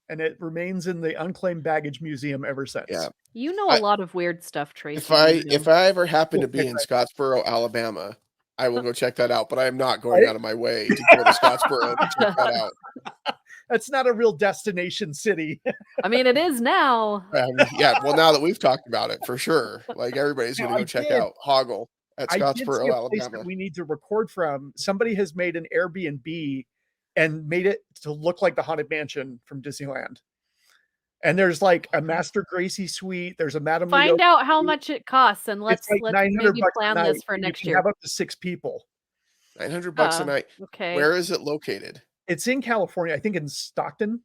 And it remains in the Unclaimed Baggage Museum ever since. Yeah. You know a lot of weird stuff, Tracy. If I ever happen to be in Scottsboro, Alabama, I will go check that out, but I am not going out of my way to go to Scottsboro to check that out. That's not a real destination city. I mean, it is now. Well, now that we've talked about it, for sure. Like, everybody's going to go check out Hoggle at Scottsboro, Alabama. We need to record from. Somebody has made an Airbnb and made it to look like the Haunted Mansion from Disneyland. And there's like a Master Gracie suite. There's a Madame Leo Find out how suite. much it costs, and let's It's like $900 maybe a plan night, this for and you next can year. have up to 6 people. $900 a night. Okay. Where is it located? It's in California, I think in Stockton.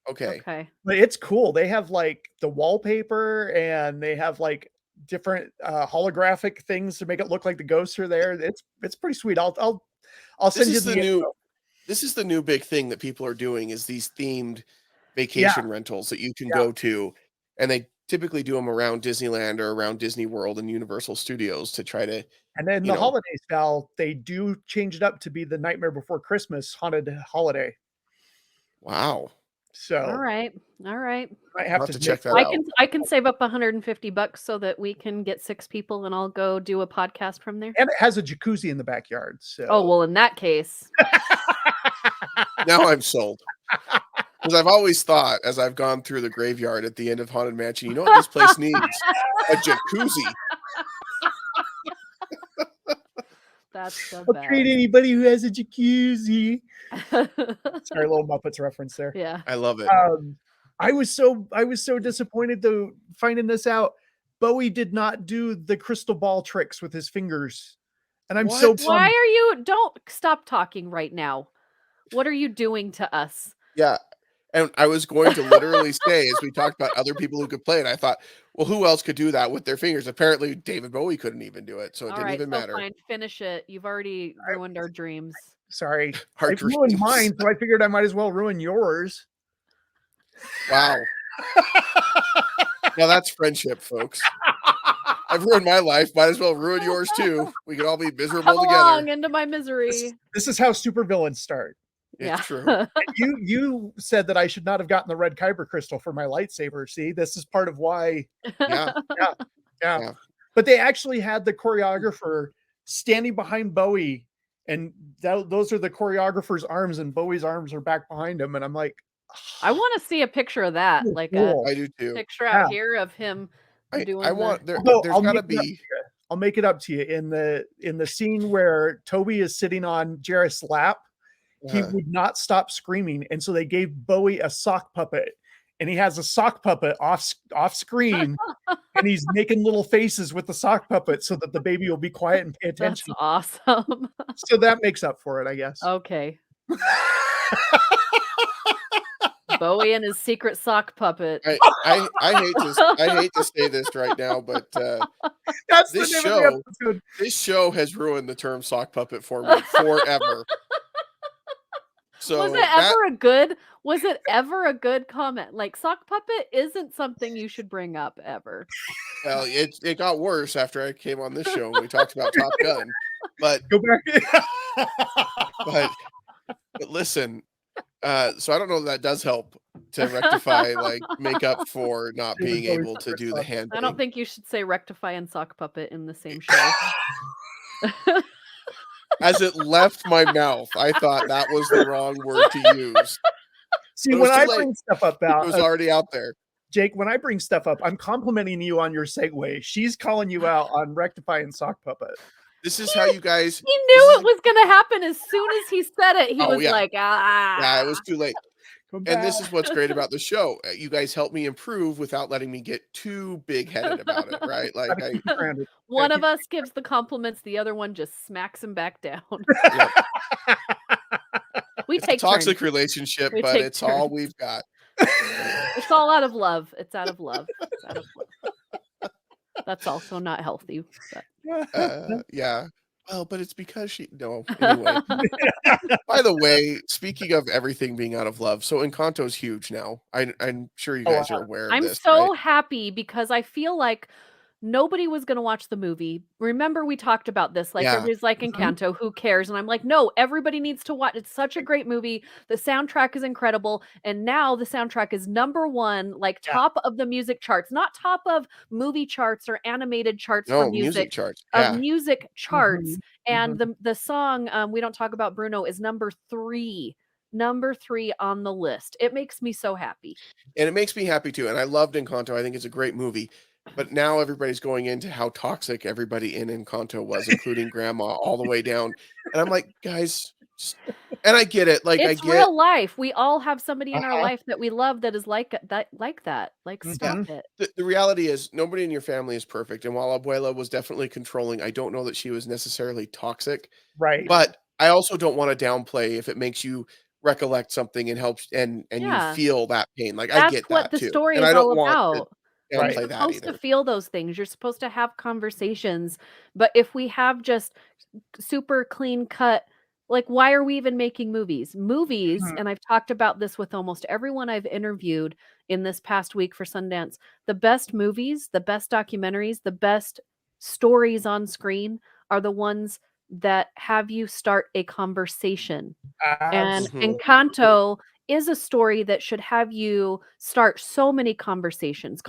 Okay. Okay. But it's cool. They have like the wallpaper, and they have like different holographic things to make it look like the ghosts are there. It's pretty sweet. I'll send you the info. This is the new big thing that people are doing, is these themed vacation rentals that you can go to, and they typically do them around Disneyland or around Disney World and Universal Studios to try to. And then the holidays, Val, they do change it up to be the Nightmare Before Christmas haunted holiday. Wow. So all right. I have to check that out. I can save up $150 so that we can get 6 people, and I'll go do a podcast from there. And it has a jacuzzi in the backyard. So Oh, well, in that case. Now I'm sold. Because I've always thought, as I've gone through the graveyard at the end of Haunted Mansion, you know what this place needs? A jacuzzi. That's so I'll bad. treat anybody who has a jacuzzi. Sorry, little Muppets reference there. Yeah. I love it. I was so disappointed though finding this out. Bowie did not do the crystal ball tricks with his fingers. And I'm so bummed. Why are you? Don't stop talking right now. What are you doing to us? Yeah. And I was going to literally say, as we talked about other people who could play it, I thought, well, who else could do that with their fingers? Apparently, David Bowie couldn't even do it, so it didn't even matter. Fine, finish it. You've already ruined our dreams. Sorry, Our I ruined mine, so I figured I might as well ruin yours. Wow. Now that's friendship, folks. I've ruined my life. Might as well ruin yours too. We can all be miserable Come together. along into my misery. This is how supervillains start. It's true. You said that I should not have gotten the red kyber crystal for my lightsaber. See, this is part of why. Yeah. But they actually had the choreographer standing behind Bowie, and those are the choreographer's arms, and Bowie's arms are back behind him. And I'm like, I want to see a picture of that, like cool. I do too. Picture out here of him doing. I want there's got to be. I'll make it up to you in the scene where Toby is sitting on Jareth's lap. He would not stop screaming, and so they gave Bowie a sock puppet, and he has a sock puppet off screen, and he's making little faces with the sock puppet so that the baby will be quiet and pay attention. That's awesome. So that makes up for it, I guess. Okay. Bowie and his secret sock puppet. I hate to say this right now, but that's this the name of the episode. This show has ruined the term sock puppet for me forever. So was it ever a good comment? Like, sock puppet isn't something you should bring up ever. Well, it got worse after I came on this show and we talked about Top Gun. But go back. but listen, so I don't know if that does help to rectify, like, make up for not being able to do the hand thing. I don't think you should say rectify and sock puppet in the same show. As it left my mouth, I thought that was the wrong word to use. See, when I bring stuff up, it was already out there. Jake, when I bring stuff up, I'm complimenting you on your segue. She's calling you out on rectify and sock puppet. This is how you guys. He knew it was going to happen as soon as he said it. He was like, Yeah, it was too late. And this is what's great about the show. You guys help me improve without letting me get too big-headed about it, right? Like one of us gives the compliments, the other one just smacks him back down. Yep. We take toxic relationship, but it's all we've got. It's all out of love. It's out of love. That's also not healthy. Yeah. Well, but it's because anyway. By the way, speaking of everything being out of love, so Encanto's huge now. I'm sure you guys are aware of this. I'm so happy because I feel like nobody was going to watch the movie. Remember, we talked about this. Like, everybody's like, Encanto, who cares? And I'm like, no, everybody needs to watch. It's such a great movie. The soundtrack is incredible. And now the soundtrack is #1, like top of the music charts, not top of movie charts or animated charts for music charts. Of music charts. And the song, We Don't Talk About Bruno, is #3 on the list. It makes me so happy. And it makes me happy too. And I loved Encanto. I think it's a great movie. But now everybody's going into how toxic everybody in Encanto was, including Grandma, all the way down. And I'm like, guys, And I get it. Like, It's real life. We all have somebody in our life that we love that is like that. Like, stop it. The reality is nobody in your family is perfect. And while Abuela was definitely controlling, I don't know that she was necessarily toxic. Right. But I also don't want to downplay if it makes you recollect something and helps and you Yeah. feel that pain. Like, I That's get what that the too. story And is I don't all want to about. You're downplay that supposed to either. feel those things. You're supposed to have conversations. But if we have just super clean cut, like, why are we even making movies? Movies, and I've talked about this with almost everyone I've interviewed in this past week for Sundance, the best movies, the best documentaries, the best stories on screen are the ones that have you start a conversation. And Absolutely. Encanto is a story that should have you start so many conversations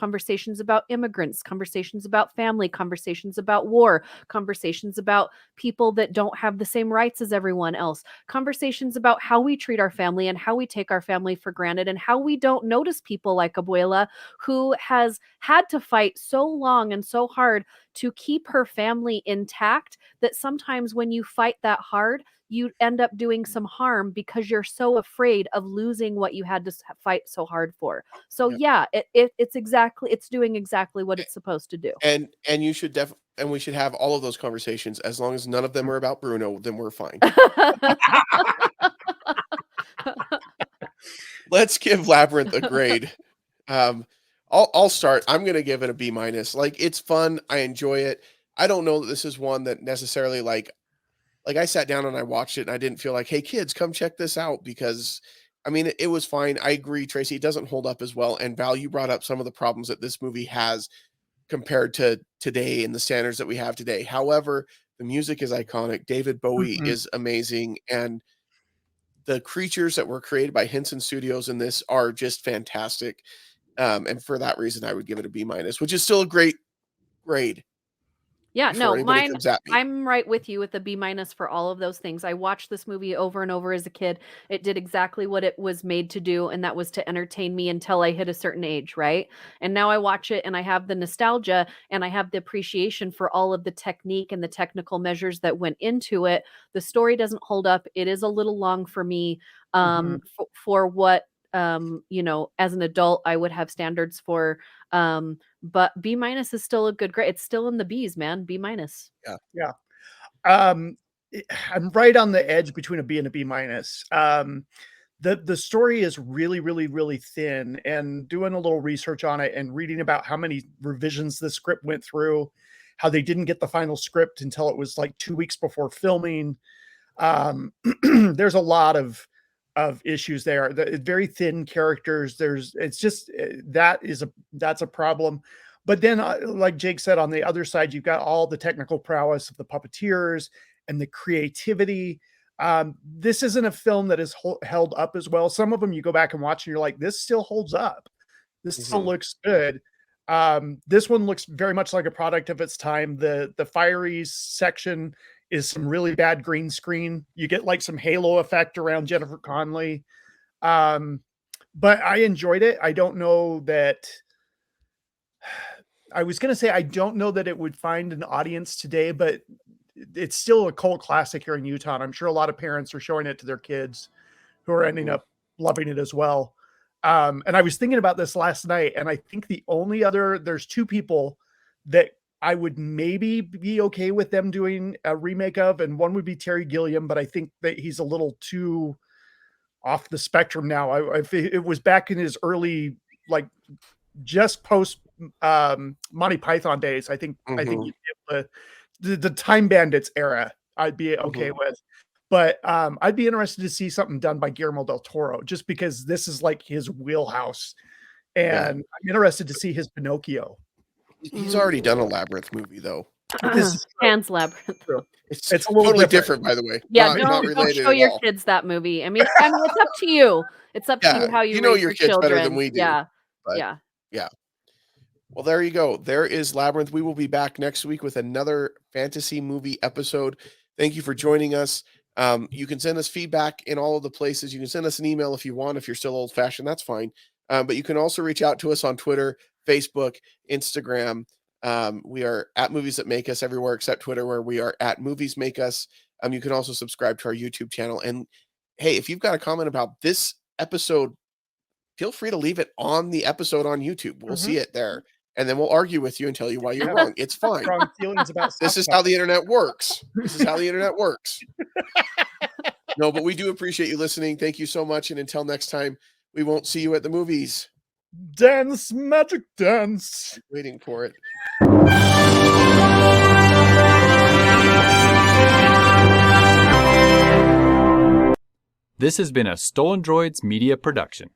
about immigrants, conversations about family, conversations about war, conversations about people that don't have the same rights as everyone else, conversations about how we treat our family and how we take our family for granted and how we don't notice people like Abuela, who has had to fight so long and so hard to keep her family intact, that sometimes when you fight that hard, you end up doing some harm because you're so afraid of losing what you had to fight so hard for. So it's doing exactly what it's supposed to do. And you should and we should have all of those conversations. As long as none of them are about Bruno, then we're fine. Let's give Labyrinth a grade. I'll start. I'm gonna give it a B-. Like, it's fun. I enjoy it. I don't know that this is one that necessarily like I sat down and I watched it and I didn't feel like, hey kids, come check this out, because I mean it was fine. I agree, Tracy, it doesn't hold up as well. And Val, you brought up some of the problems that this movie has compared to today and the standards that we have today. However, the music is iconic. David Bowie is amazing, and the creatures that were created by Henson Studios in this are just fantastic. And for that reason, I would give it a B-, which is still a great grade. Yeah, Before no, anybody mine, comes at me. I'm right with you with the B- for all of those things. I watched this movie over and over as a kid. It did exactly what it was made to do, and that was to entertain me until I hit a certain age, right? And now I watch it and I have the nostalgia and I have the appreciation for all of the technique and the technical measures that went into it. The story doesn't hold up. It is a little long for me, for what, as an adult I would have standards for. But B- is still a good grade. It's still in the B's, man. B-. Yeah. I'm right on the edge between a B and a B-. The story is really, really, really thin, and doing a little research on it and reading about how many revisions the script went through, how they didn't get the final script until it was like 2 weeks before filming. There's a lot of issues there. Very thin characters. That's a problem. But then, like Jake said, on the other side, you've got all the technical prowess of the puppeteers and the creativity. This isn't a film that is held up as well. Some of them you go back and watch and you're like, this still holds up. This still looks good. This one looks very much like a product of its time. The fiery section is some really bad green screen. You get like some halo effect around Jennifer Connelly. But I enjoyed it. I don't know that I was going to say, I don't know that it would find an audience today, but it's still a cult classic here in Utah. And I'm sure a lot of parents are showing it to their kids who are ending up loving it as well. And I was thinking about this last night, and I think there's 2 people that I would maybe be okay with them doing a remake of, and one would be Terry Gilliam, but I think that he's a little too off the spectrum now. If it was back in his early, like just post Monty Python days, I think you'd be able to, the Time Bandits era, I'd be okay with. But I'd be interested to see something done by Guillermo del Toro, just because this is like his wheelhouse, and I'm interested to see his Pinocchio. He's already done a Labyrinth movie, though. This is Pan's Labyrinth. It's a little totally different. different, by the way. Yeah, Not don't related show at your all. kids that movie. I mean, it's up to you. It's up to you how you know raise your your kids children. better than we do. Yeah, But yeah. yeah. Well, there you go. There is Labyrinth. We will be back next week with another fantasy movie episode. Thank you for joining us. You can send us feedback in all of the places. You can send us an email if you want. If you're still old fashioned, that's fine. But you can also reach out to us on Twitter, Facebook, Instagram. We are at Movies That Make Us everywhere except Twitter, where we are at Movies Make Us. You can also subscribe to our YouTube channel. And hey, if you've got a comment about this episode, feel free to leave it on the episode on YouTube. We'll see it there. And then we'll argue with you and tell you why you're wrong. It's fine. Strong feelings about this is how the internet works. This is how the internet works. No, but we do appreciate you listening. Thank you so much. And until next time, we won't see you at the movies. Dance, magic dance. I'm waiting for it. This has been a Stolen Droids Media production.